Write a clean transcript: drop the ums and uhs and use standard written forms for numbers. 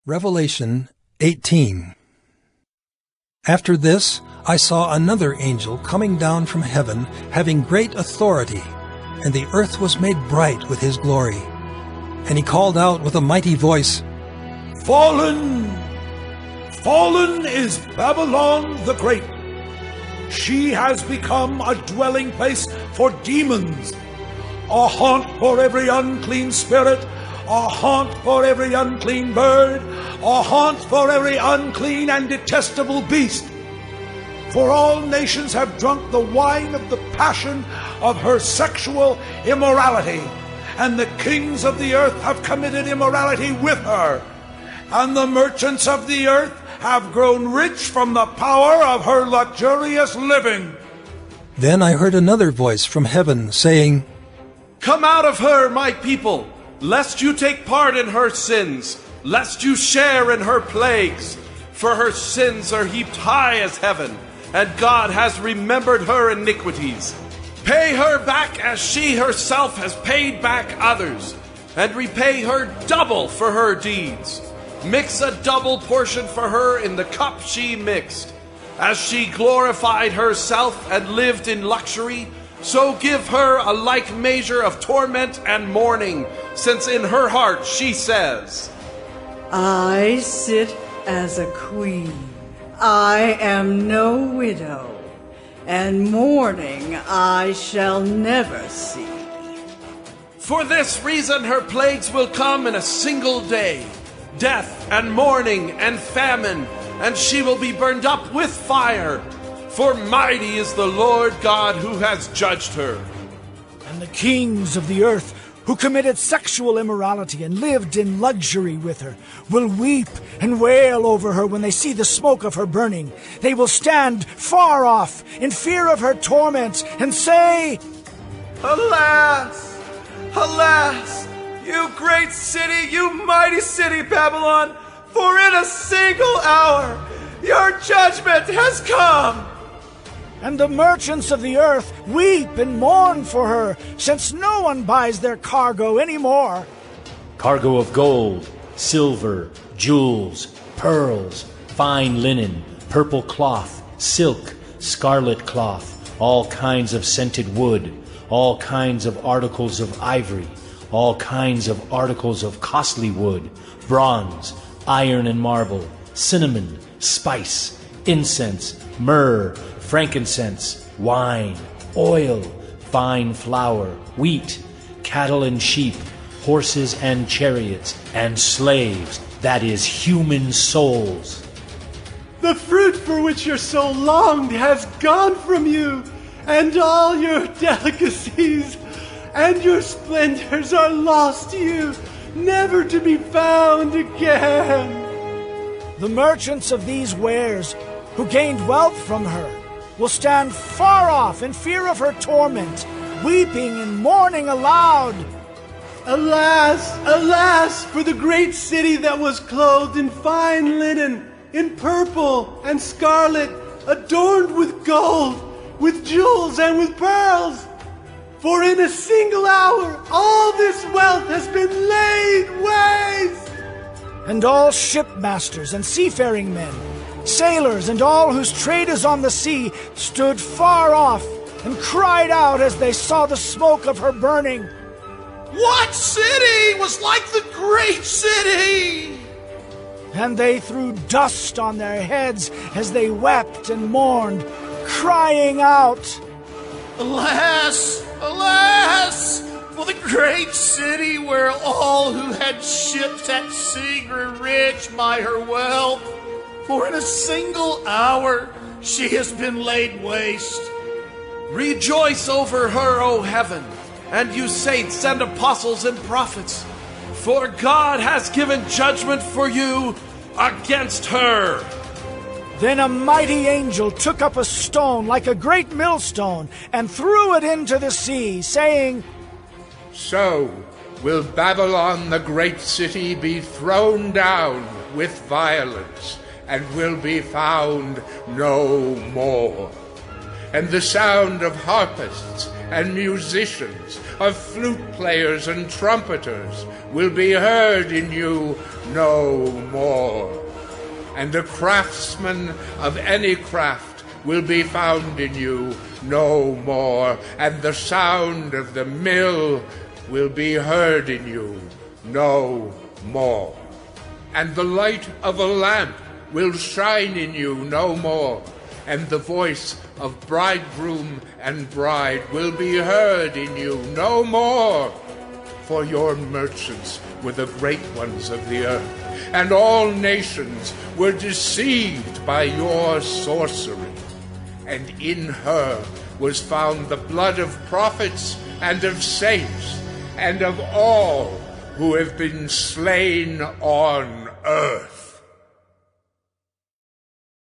Revelation 18. After this, I saw another angel coming down from heaven, having great authority, and the earth was made bright with his glory. And he called out with a mighty voice, Fallen! Fallen is Babylon the Great. She has become a dwelling place for demons, a haunt for every unclean spirit, a haunt for every unclean bird, a haunt for every unclean and detestable beast. For all nations have drunk the wine of the passion of her sexual immorality, and the kings of the earth have committed immorality with her, and the merchants of the earth have grown rich from the power of her luxurious living. Then I heard another voice from heaven saying, Come out of her, my people, lest you take part in her sins, lest you share in her plagues. For her sins are heaped high as heaven, and God has remembered her iniquities. Pay her back as she herself has paid back others, and repay her double for her deeds. Mix a double portion for her in the cup she mixed. As she glorified herself and lived in luxury, so give her a like measure of torment and mourning, since in her heart she says, I sit as a queen. I am no widow, and mourning I shall never see. For this reason her plagues will come in a single day, death and mourning and famine, and she will be burned up with fire. For mighty is the Lord God who has judged her. And the kings of the earth who committed sexual immorality and lived in luxury with her will weep and wail over her when they see the smoke of her burning. They will stand far off in fear of her torment and say, Alas! Alas! You great city, you mighty city, Babylon! For in a single hour your judgment has come! And the merchants of the earth weep and mourn for her, since no one buys their cargo anymore. Cargo of gold, silver, jewels, pearls, fine linen, purple cloth, silk, scarlet cloth, all kinds of scented wood, all kinds of articles of ivory, all kinds of articles of costly wood, bronze, iron and marble, cinnamon, spice, incense, myrrh, frankincense, wine, oil, fine flour, wheat, cattle and sheep, horses and chariots, and slaves, that is, human souls. The fruit for which your soul longed has gone from you, and all your delicacies and your splendors are lost to you, never to be found again. The merchants of these wares, who gained wealth from her, will stand far off in fear of her torment, weeping and mourning aloud. Alas, alas, for the great city that was clothed in fine linen, in purple and scarlet, adorned with gold, with jewels and with pearls. For in a single hour all this wealth has been laid waste. And all shipmasters and seafaring men, sailors and all whose trade is on the sea, stood far off and cried out as they saw the smoke of her burning. What city was like the great city? And they threw dust on their heads as they wept and mourned, crying out, Alas, alas, for the great city where all who had ships at sea grew rich by her wealth. For in a single hour she has been laid waste. Rejoice over her, O heaven, and you saints and apostles and prophets, for God has given judgment for you against her. Then a mighty angel took up a stone like a great millstone and threw it into the sea, saying, So will Babylon the great city be thrown down with violence, and will be found no more. And the sound of harpists and musicians, of flute players and trumpeters, will be heard in you no more. And the craftsman of any craft will be found in you no more, and the sound of the mill will be heard in you no more. And the light of a lamp will shine in you no more, and the voice of bridegroom and bride will be heard in you no more. For your merchants were the great ones of the earth, and all nations were deceived by your sorcery. And in her was found the blood of prophets and of saints, and of all who have been slain on earth.